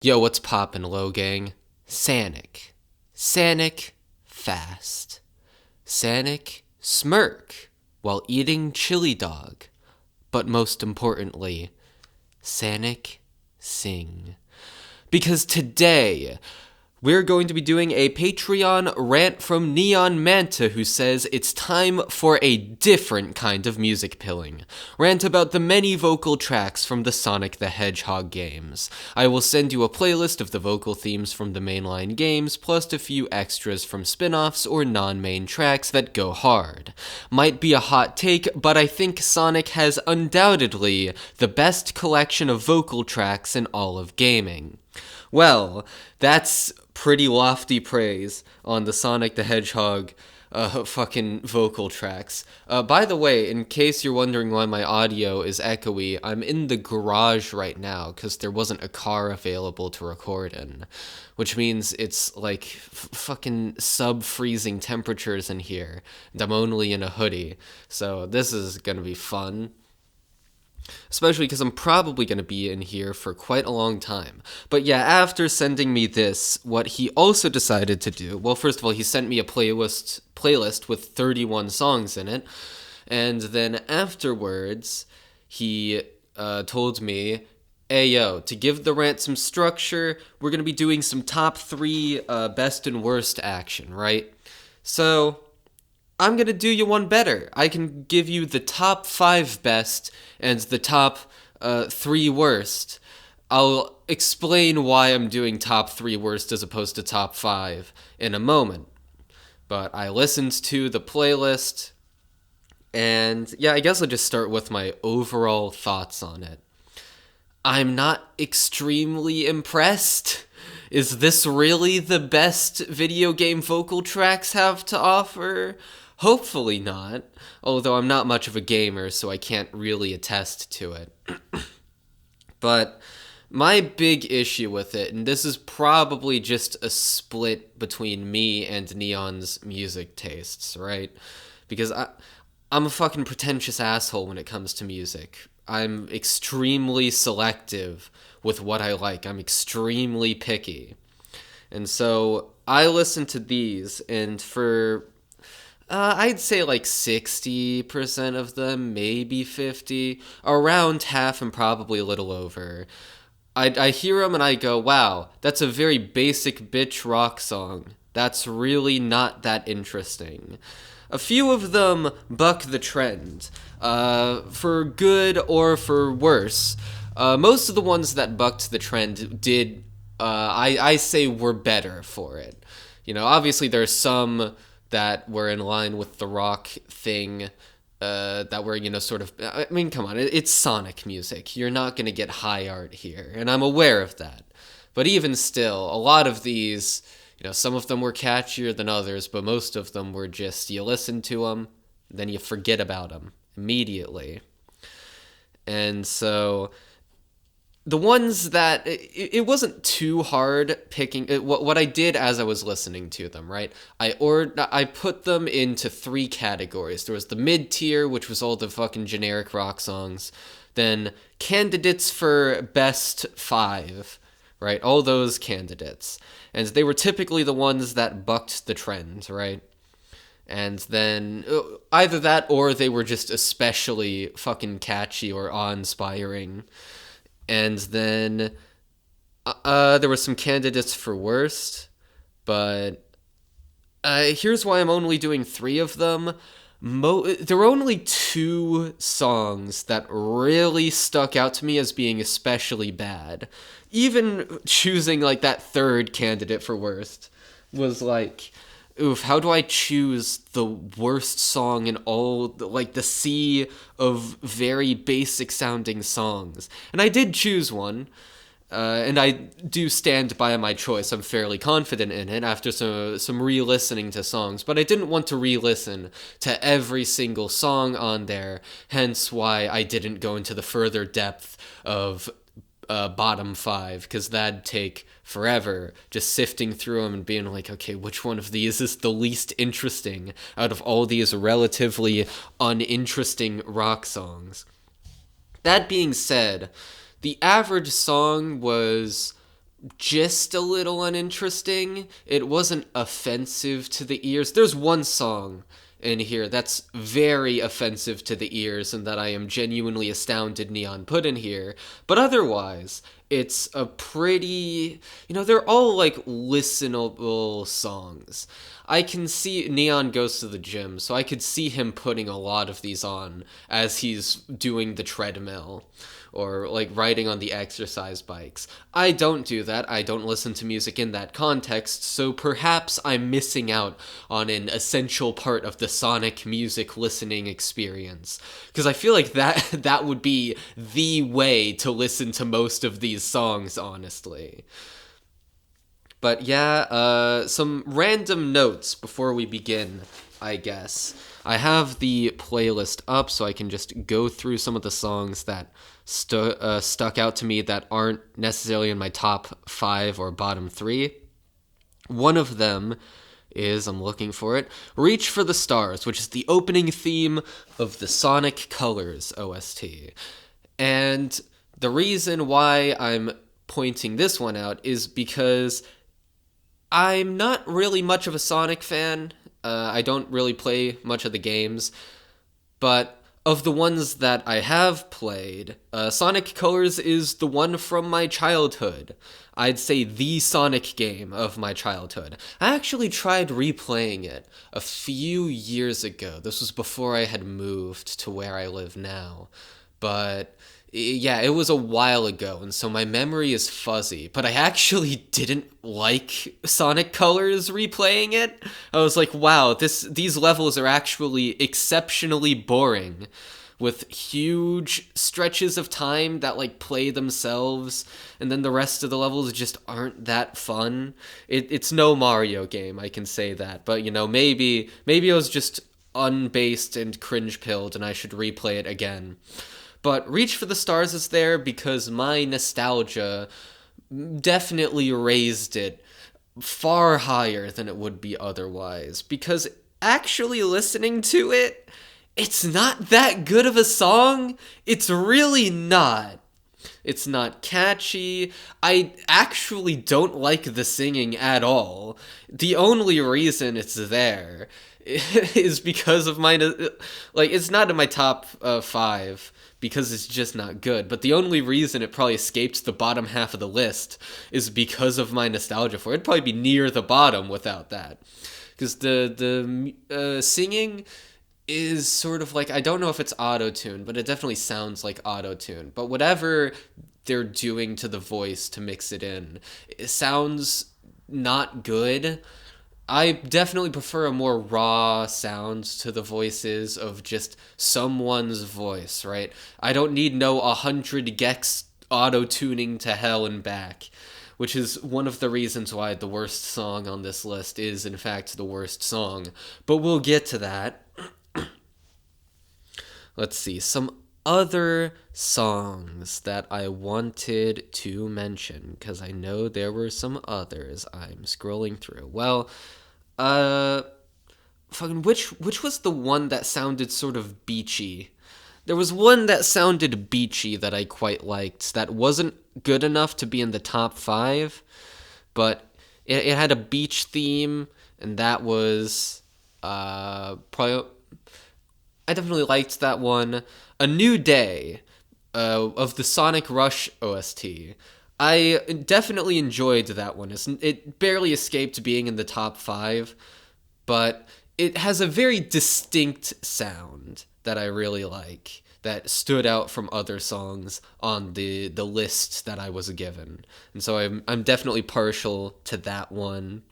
Yo, what's poppin', low gang? Sanic. Sanic fast. Sanic smirk while eating chili dog. But most importantly, Sanic sing. Because today, we're going to be doing a Patreon rant from Neon Manta, who says it's time for a different kind of music pilling. Rant about the many vocal tracks from the Sonic the Hedgehog games. I will send you a playlist of the vocal themes from the mainline games, plus a few extras from spin-offs or non-main tracks that go hard. Might be a hot take, but I think Sonic has undoubtedly the best collection of vocal tracks in all of gaming. Well, that's pretty lofty praise on the Sonic the Hedgehog fucking vocal tracks. By the way, in case you're wondering why my audio is echoey, I'm in the garage right now because there wasn't a car available to record in, which means it's like fucking sub-freezing temperatures in here, and I'm only in a hoodie, so this is gonna be fun. Especially because I'm probably going to be in here for quite a long time. But yeah, after sending me this, what he also decided to do, well, first of all, he sent me a playlist with 31 songs in it. And then afterwards, he told me, hey, yo, to give the rant some structure, we're going to be doing some top 3 best and worst action, right? So I'm going to do you one better. I can give you the top 5 best and the top 3 worst. I'll explain why I'm doing top 3 worst as opposed to top 5 in a moment. But I listened to the playlist, and yeah, I guess I'll just start with my overall thoughts on it. I'm not extremely impressed. Is this really the best video game vocal tracks have to offer? Hopefully not, although I'm not much of a gamer, so I can't really attest to it. But my big issue with it, and this is probably just a split between me and Neon's music tastes, right? Because I'm a fucking pretentious asshole when it comes to music. I'm extremely selective with what I like. I'm extremely picky. And so I listen to these, and for I'd say like 60% of them, maybe 50, around half and probably a little over. I hear them and I go, wow, that's a very basic bitch rock song. That's really not that interesting. A few of them buck the trend, for good or for worse. Most of the ones that bucked the trend did, I say were better for it. You know, obviously there's some that were in line with the rock thing, that were, you know, sort of, I mean, come on, it's Sonic music. You're not going to get high art here, and I'm aware of that. But even still, a lot of these, you know, some of them were catchier than others, but most of them were just, you listen to them, then you forget about them immediately. And so the ones that it wasn't too hard picking what I did as I was listening to them, right? I put them into 3 categories. There was the mid tier, which was all the fucking generic rock songs. Then candidates for best 5, right? All those candidates. And they were typically the ones that bucked the trend, right? And then either that or they were just especially fucking catchy or awe-inspiring. And then there were some candidates for worst, but here's why I'm only doing 3 of them. There were only 2 songs that really stuck out to me as being especially bad. Even choosing like that 3rd candidate for worst was like, oof, how do I choose the worst song in all, like, the sea of very basic sounding songs? And I did choose one, and I do stand by my choice. I'm fairly confident in it after some re-listening to songs, but I didn't want to re-listen to every single song on there, hence why I didn't go into the further depth of bottom 5, because that'd take forever, just sifting through them and being like, okay, which one of these is the least interesting out of all these relatively uninteresting rock songs. That being said, the average song was just a little uninteresting. It wasn't offensive to the ears. There's one song in here that's very offensive to the ears and that I am genuinely astounded Neon put in here. But otherwise, it's a pretty, they're all like listenable songs. I can see Neon goes to the gym, so I could see him putting a lot of these on as he's doing the treadmill or like riding on the exercise bikes. I don't do that. I don't listen to music in that context, so perhaps I'm missing out on an essential part of the Sonic music listening experience. Because I feel like that would be the way to listen to most of these songs, honestly. But yeah, some random notes before we begin, I guess. I have the playlist up so I can just go through some of the songs that stuck out to me that aren't necessarily in my top 5 or bottom 3. One of them is, I'm looking for it, Reach for the Stars, which is the opening theme of the Sonic Colors OST. And the reason why I'm pointing this one out is because I'm not really much of a Sonic fan. I don't really play much of the games, but of the ones that I have played, Sonic Colors is the one from my childhood. I'd say the Sonic game of my childhood. I actually tried replaying it a few years ago. This was before I had moved to where I live now. But yeah, it was a while ago, and so my memory is fuzzy, but I actually didn't like Sonic Colors replaying it. I was like, wow, these levels are actually exceptionally boring, with huge stretches of time that like play themselves, and then the rest of the levels just aren't that fun. It's no Mario game, I can say that, but maybe I was just unbased and cringe-pilled, and I should replay it again. But Reach for the Stars is there because my nostalgia definitely raised it far higher than it would be otherwise. Because actually listening to it, it's not that good of a song. It's really not. It's not catchy. I actually don't like the singing at all. The only reason it's there is because of it's not in my top 5 because it's just not good. But the only reason it probably escaped the bottom half of the list is because of my nostalgia for it. It'd probably be near the bottom without that. Because the singing is sort of like, I don't know if it's auto-tune, but it definitely sounds like auto-tune. But whatever they're doing to the voice to mix it in, it sounds not good. I definitely prefer a more raw sound to the voices of just someone's voice, right? I don't need no 100 gex auto-tuning to hell and back, which is one of the reasons why the worst song on this list is, in fact, the worst song. But we'll get to that. Let's see, some other songs that I wanted to mention, because I know there were some others. I'm scrolling through. Well, which was the one that sounded sort of beachy? There was one that sounded beachy that I quite liked that wasn't good enough to be in the top 5, but it had a beach theme, and that was probably, I definitely liked that one. A New Day of the Sonic Rush OST. I definitely enjoyed that one. It barely escaped being in the top 5, but it has a very distinct sound that I really like, that stood out from other songs on the list that I was given. And so I'm definitely partial to that one.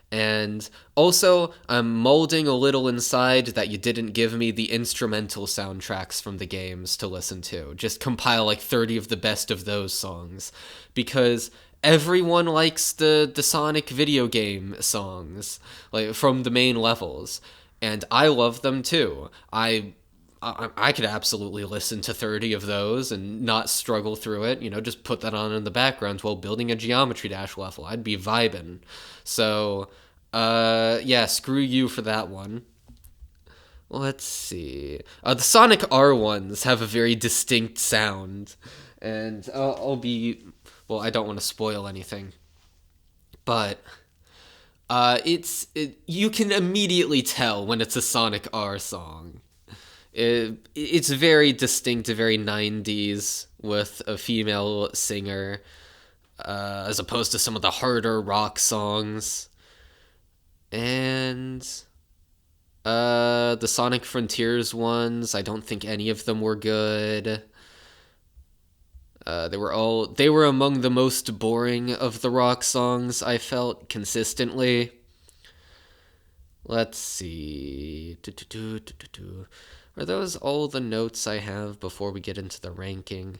And also, I'm molding a little inside that you didn't give me the instrumental soundtracks from the games to listen to. Just compile like 30 of the best of those songs. Because everyone likes the Sonic video game songs, like from the main levels. And I love them too. I could absolutely listen to 30 of those and not struggle through it. Just put that on in the background while building a Geometry Dash level. I'd be vibing. So, yeah, screw you for that one. Let's see. The Sonic R ones have a very distinct sound, and I'll be well, I don't want to spoil anything, but you can immediately tell when it's a Sonic R song. It's very distinct, very 90s with a female singer, as opposed to some of the harder rock songs. And the Sonic Frontiers ones, I don't think any of them were good. They were among the most boring of the rock songs, I felt, consistently. Let's see. Are those all the notes I have before we get into the ranking?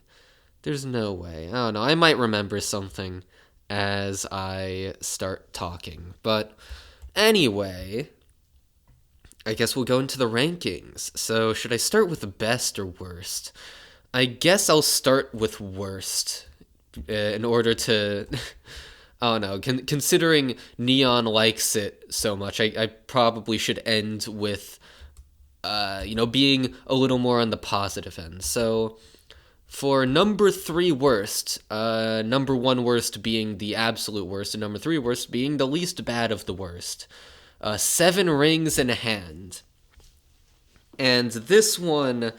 There's no way. I don't know. I might remember something as I start talking. But anyway, I guess we'll go into the rankings. So should I start with the best or worst? I guess I'll start with worst in order to... I don't know. Considering Neon likes it so much, I probably should end with, being a little more on the positive end. So, for number 3 worst, number 1 worst being the absolute worst, and number 3 worst being the least bad of the worst. 7 Rings in a Hand. And this one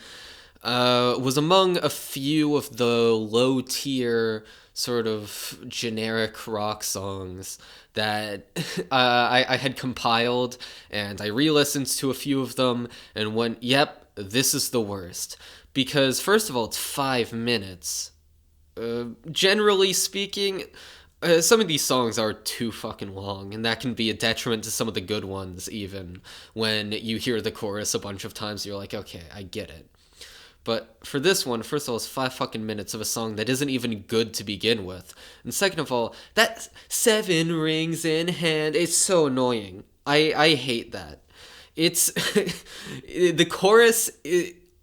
was among a few of the low-tier sort of generic rock songs that I had compiled, and I re-listened to a few of them and went, yep, this is the worst. Because, first of all, it's 5 minutes. Generally speaking, some of these songs are too fucking long, and that can be a detriment to some of the good ones, even. When you hear the chorus a bunch of times, you're like, okay, I get it. But for this one, first of all, it's 5 fucking minutes of a song that isn't even good to begin with. And second of all, that 7 rings in hand, it's so annoying. I hate that. It's... the chorus,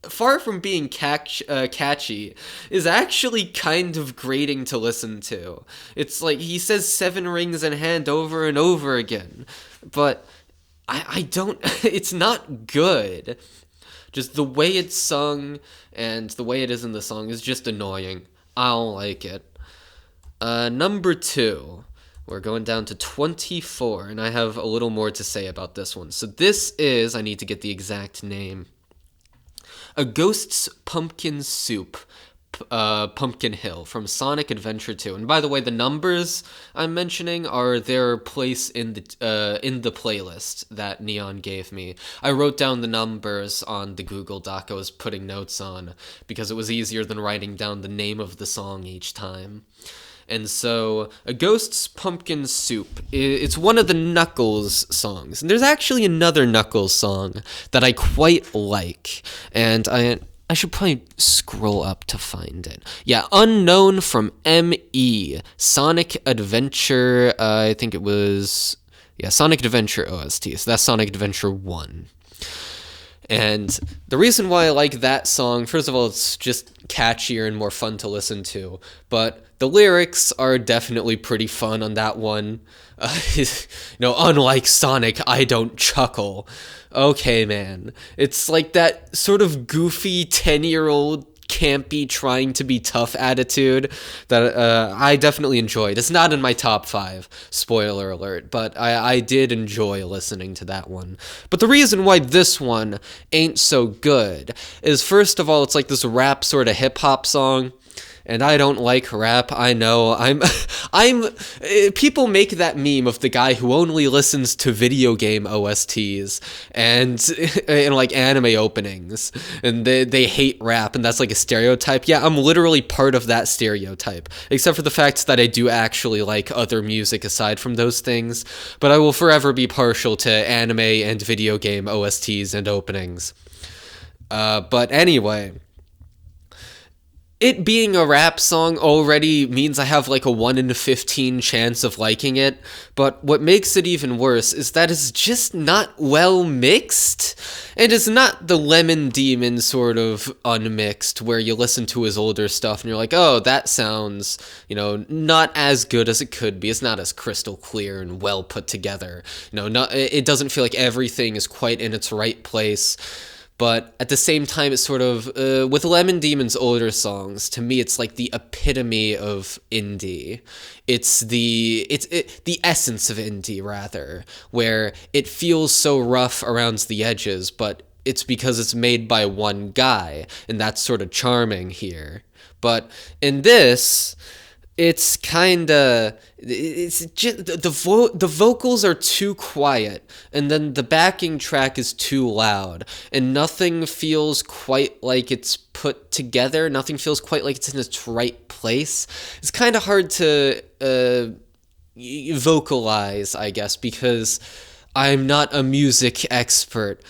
far from being catchy, is actually kind of grating to listen to. It's like, he says 7 rings in hand over and over again. But I don't... it's not good. Just the way it's sung and the way it is in the song is just annoying. I don't like it. Number 2. We're going down to 24, and I have a little more to say about this one. So this is, I need to get the exact name, A Ghost's Pumpkin Soup, Pumpkin Hill from Sonic Adventure 2. And by the way, the numbers I'm mentioning are their place in the playlist that Neon gave me. I wrote down the numbers on the Google Doc I was putting notes on because it was easier than writing down the name of the song each time. And so, A Ghost's Pumpkin Soup, it's one of the Knuckles songs. And there's actually another Knuckles song that I quite like, and I should probably scroll up to find it. Yeah, Unknown from M.E. Sonic Adventure, I think it was... Yeah, Sonic Adventure OST. So that's Sonic Adventure 1. And the reason why I like that song, first of all, it's just catchier and more fun to listen to. But the lyrics are definitely pretty fun on that one. Unlike Sonic, I don't chuckle. Okay, man. It's like that sort of goofy 10-year-old campy trying to be tough attitude that I definitely enjoyed. It's not in my top 5, spoiler alert, but I did enjoy listening to that one. But the reason why this one ain't so good is, first of all, it's like this rap sort of hip-hop song. And I don't like rap, I know. People make that meme of the guy who only listens to video game OSTs and like anime openings, and they hate rap, and that's like a stereotype. Yeah, I'm literally part of that stereotype, except for the fact that I do actually like other music aside from those things, but I will forever be partial to anime and video game OSTs and openings. But anyway... It being a rap song already means I have like a 1 in 15 chance of liking it, but what makes it even worse is that it's just not well mixed, and it's not the Lemon Demon sort of unmixed where you listen to his older stuff and you're like, oh, that sounds, not as good as it could be. It's not as crystal clear and well put together. It doesn't feel like everything is quite in its right place. but at the same time, it's sort of with Lemon Demon's older songs. To me, it's like the epitome of indie. It's the essence of indie, rather, where it feels so rough around the edges, but it's because it's made by one guy, and that's sort of charming here. But in this, it's kinda, it's just the vocals are too quiet, and then the backing track is too loud, and nothing feels quite like it's put together. Nothing feels quite like it's in its right place. It's kind of hard to vocalize, I guess, because I'm not a music expert,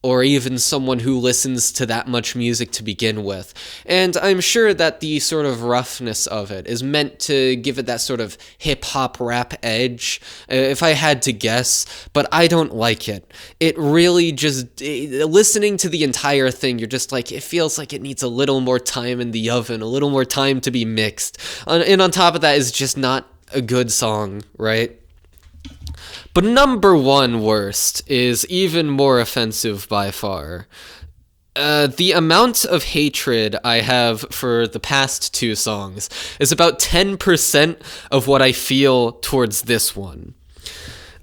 or even someone who listens to that much music to begin with. And I'm sure that the sort of roughness of it is meant to give it that sort of hip-hop rap edge, if I had to guess, but I don't like it. It really just, listening to the entire thing, you're just like, it feels like it needs a little more time in the oven, a little more time to be mixed. And on top of that, it's just not a good song, right? But number one worst is even more offensive by far. The amount of hatred I have for the past two songs is about 10% of what I feel towards this one.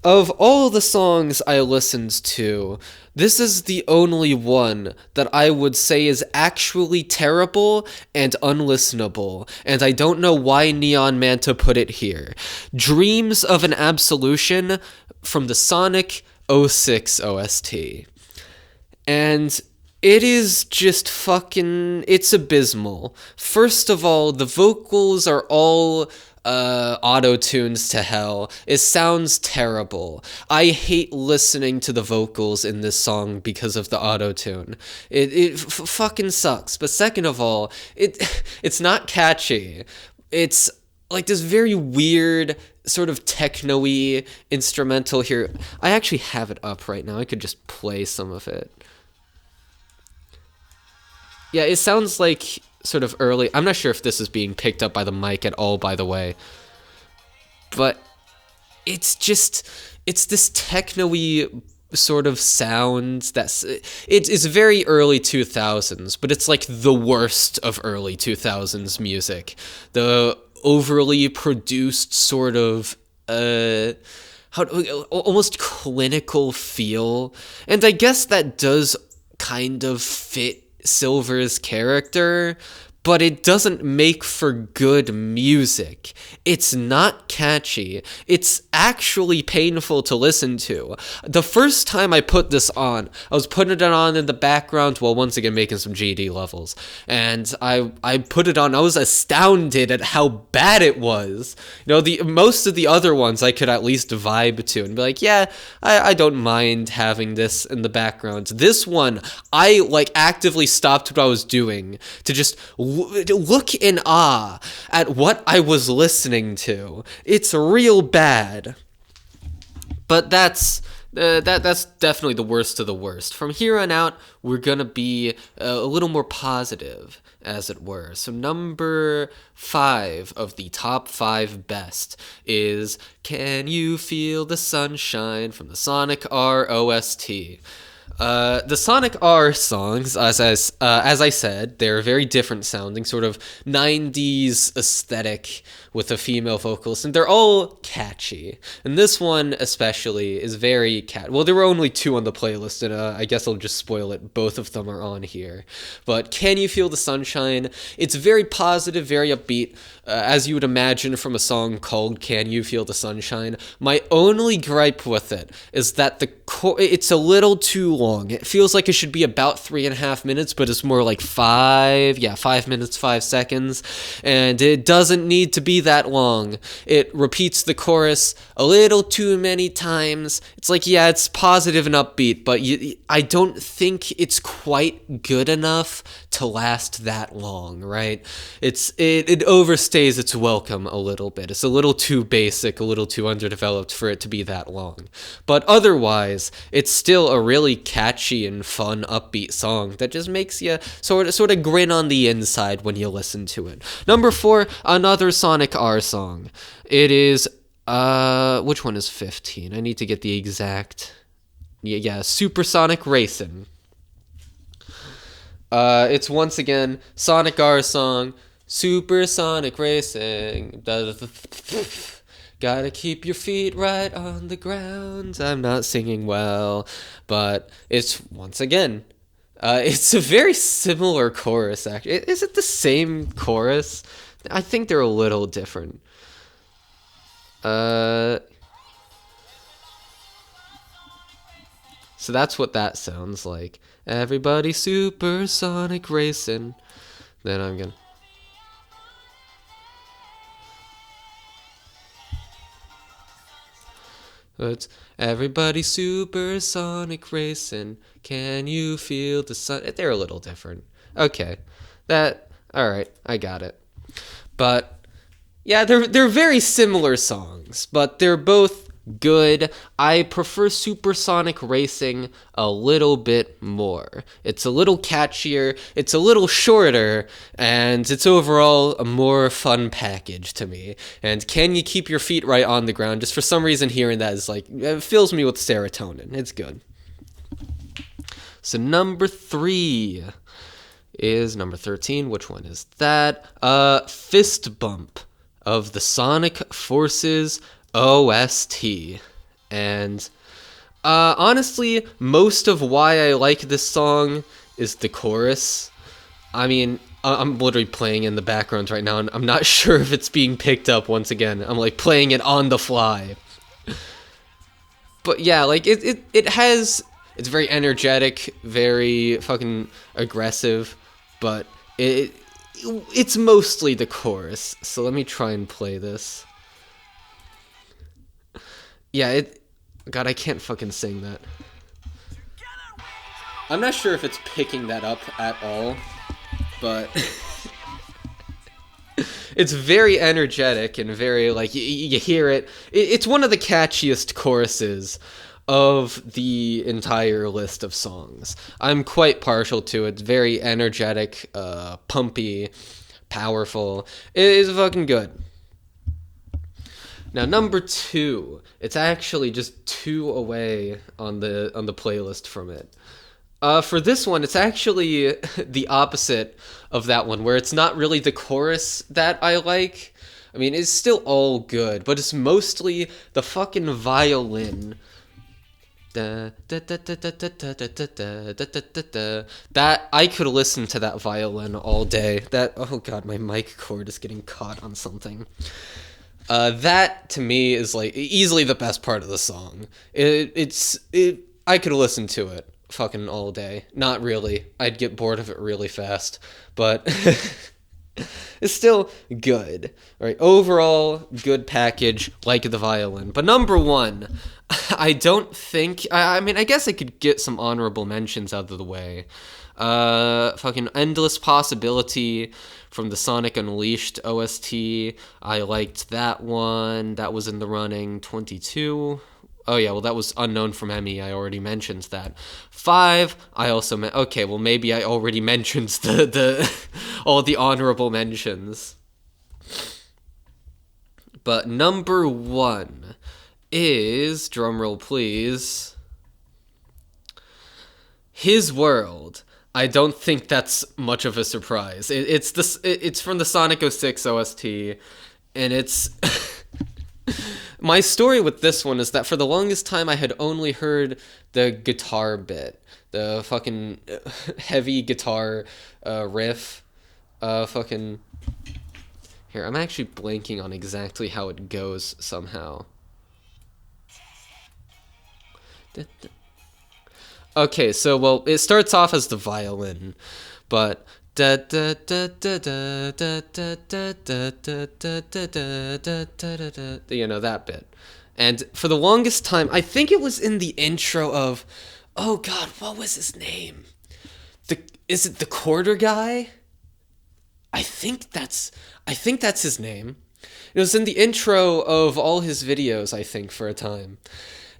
Of all the songs I listened to, this is the only one that I would say is actually terrible and unlistenable, and I don't know why Neon Manta put it here. Dreams of an Absolution from the Sonic 06 OST. And it is just fucking, it's abysmal. First of all, the vocals are all auto-tunes to hell. It sounds terrible. I hate listening to the vocals in this song because of the auto-tune. It fucking sucks. But second of all, it's not catchy. It's like this very weird sort of techno-y instrumental here. I actually have it up right now. I could just play some of it. Yeah, it sounds like sort of early. I'm not sure if this is being picked up by the mic at all, by the way. But it's this techno-y sort of sound that's, it's very early 2000s, but it's like the worst of early 2000s music. The overly produced sort of almost clinical feel, and I guess that does kind of fit Silver's character, but it doesn't make for good music. It's not catchy. It's actually painful to listen to. The first time I put this on, I was putting it on in the background while once again making some GD levels. And I put it on, I was astounded at how bad it was. You know, most of the other ones I could at least vibe to and be like, yeah, I don't mind having this in the background. This one, I like actively stopped what I was doing to just look in awe at what I was listening to. It's real bad. But that's definitely the worst of the worst. From here on out, we're gonna be a little more positive, as it were. So number 5 of the top 5 best is Can You Feel the Sunshine from the Sonic R OST. The Sonic R songs, as I said, they're very different sounding, sort of 90s aesthetic with a female vocalist, and they're all catchy. And this one especially is very well, there were only 2 on the playlist, and I guess I'll just spoil it. Both of them are on here. But Can You Feel the Sunshine? It's very positive, very upbeat, as you would imagine from a song called Can You Feel the Sunshine. My only gripe with it is that it's a little too long. It feels like it should be about 3.5 minutes, but it's more like 5 minutes, 5 seconds, and it doesn't need to be that long. It repeats the chorus a little too many times. It's like, yeah, it's positive and upbeat, but I don't think it's quite good enough to last that long, right? It overstays its welcome a little bit. It's a little too basic, a little too underdeveloped for it to be that long. But otherwise, it's still a really catchy and fun, upbeat song that just makes you sort of grin on the inside when you listen to it. Number 4, another Sonic R song. It is, which one is 15? I need to get the exact, yeah, Supersonic Racing. It's once again Sonic R song, Supersonic Racing. Gotta keep your feet right on the ground. I'm not singing well, but it's once again. It's a very similar chorus, actually. Is it the same chorus? I think they're a little different. So that's what that sounds like. Everybody supersonic racing. Then I'm gonna. It's everybody supersonic racing. Can you feel the sun? They're a little different. Okay, all right. I got it. But yeah, they're very similar songs, but they're both good. I prefer Supersonic Racing a little bit more. It's a little catchier, it's a little shorter, and it's overall a more fun package to me. And Can You Keep Your Feet Right on the Ground? Just for some reason hearing that is like, it fills me with serotonin. It's good. So number 3 is number 13. Which one is that? Fist Bump of the Sonic Forces OST. And honestly, most of why I like this song is the chorus. I mean, I'm literally playing in the background right now, and I'm not sure if it's being picked up once again. I'm like playing it on the fly. But yeah, like it's very energetic, very fucking aggressive, but it's mostly the chorus. So let me try and play this. Yeah, God, I can't fucking sing that. I'm not sure if it's picking that up at all, but it's very energetic and very, like, you hear it. It's one of the catchiest choruses of the entire list of songs. I'm quite partial to it. It's very energetic, pumpy, powerful. It is fucking good. Now, number 2, it's actually just 2 away on the playlist from it. For this one, it's actually the opposite of that one, where it's not really the chorus that I like. I mean, it's still all good, but it's mostly the fucking violin. That I could listen to that violin all day. Oh god, my mic cord is getting caught on something. That to me is like easily the best part of the song. I could listen to it fucking all day. Not really. I'd get bored of it really fast, but it's still good. All right, overall good package, like the violin. But number 1, I don't think. I mean, I guess I could get some honorable mentions out of the way. Fucking Endless Possibility from the Sonic Unleashed OST. I liked that one. That was in the running. 22. Oh yeah, well that was Unknown from Emmy. I already mentioned that. 5. I also okay, well maybe I already mentioned the all the honorable mentions. But number 1 is, drumroll please, His World. I don't think that's much of a surprise. It's from the Sonic 06 OST, and it's my story with this one is that for the longest time I had only heard the guitar bit, the fucking heavy guitar riff. Fucking here, I'm actually blanking on exactly how it goes somehow. Okay, so, well, it starts off as the violin, but you know, that bit. And for the longest time, I think it was in the intro of, oh god, what was his name? Is it the Quarter Guy? I think that's his name. It was in the intro of all his videos, I think, for a time.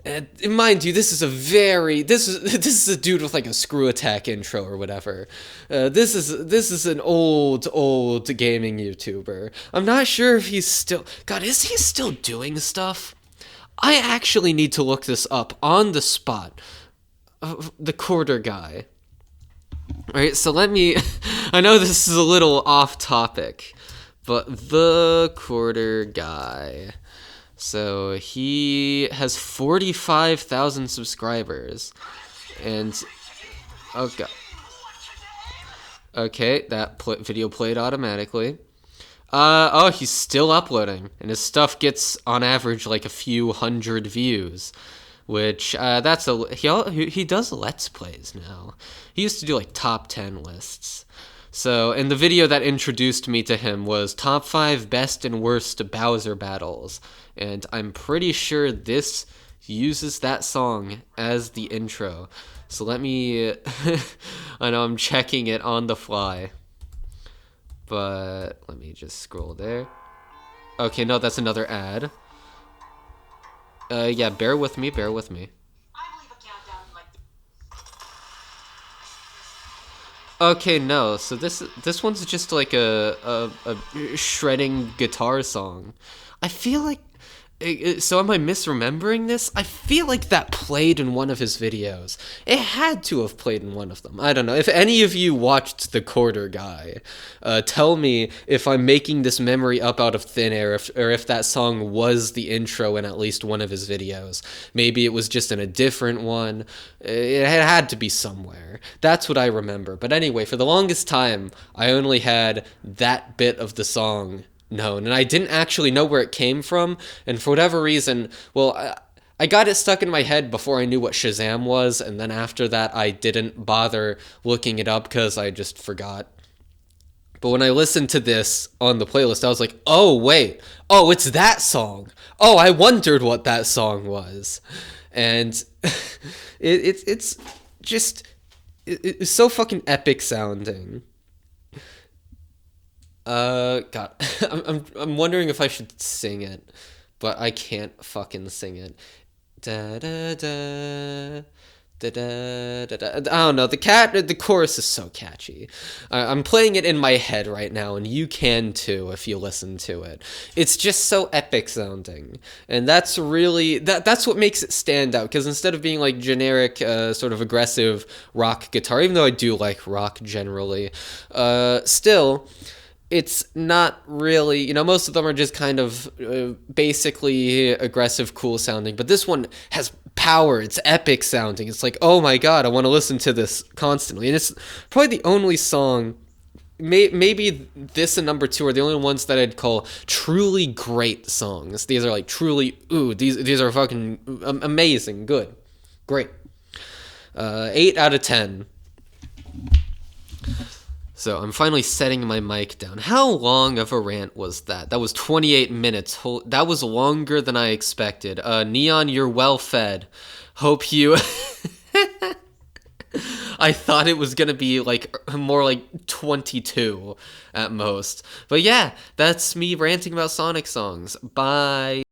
And mind you, this is a dude with like a Screw Attack intro or whatever. This is an old gaming YouTuber. I'm not sure if he's still. God, is he still doing stuff? I actually need to look this up on the spot. The Quarter Guy. Alright, so let me... I know this is a little off topic, but the quarter guy. So he has 45,000 subscribers. And... Okay. Okay, that video played automatically. Oh, he's still uploading, and his stuff gets on average like a few hundred views, which that's he does Let's Plays now. He used to do like top 10 lists. So, and the video that introduced me to him was top 5 best and worst Bowser battles, and I'm pretty sure this uses that song as the intro. So let me, I know I'm checking it on the fly. But let me just scroll there. Okay, no, that's another ad. Yeah, bear with me, bear with me. Okay, no, so this one's just like a shredding guitar song. I feel like so am I misremembering this? I feel like that played in one of his videos. It had to have played in one of them. I don't know. If any of you watched The Quarter Guy, tell me if I'm making this memory up out of thin air, or if that song was the intro in at least one of his videos. Maybe it was just in a different one. It had to be somewhere. That's what I remember. But anyway, for the longest time, I only had that bit of the song known, and I didn't actually know where it came from, and for whatever reason, well, I got it stuck in my head before I knew what Shazam was, and then after that I didn't bother looking it up because I just forgot. But when I listened to this on the playlist, I was like, oh wait, oh, it's that song. Oh, I wondered what that song was. And it's just it's so fucking epic sounding. God, I'm wondering if I should sing it, but I can't fucking sing it. Da da da. Da, da, da, da. I don't know. The chorus is so catchy. I'm playing it in my head right now, and you can too if you listen to it. It's just so epic sounding, and that's really that's what makes it stand out. Because instead of being like generic, sort of aggressive rock guitar, even though I do like rock generally, still. It's not really, most of them are just kind of basically aggressive, cool sounding. But this one has power. It's epic sounding. It's like, oh my god, I want to listen to this constantly. And it's probably the only song, maybe this and number 2 are the only ones that I'd call truly great songs. These are like truly, these are fucking amazing, good, great. 8 out of 10. So I'm finally setting my mic down. How long of a rant was that? That was 28 minutes. That was longer than I expected. Neon, you're well fed. Hope you... I thought it was gonna be like more like 22 at most. But yeah, that's me ranting about Sonic songs. Bye.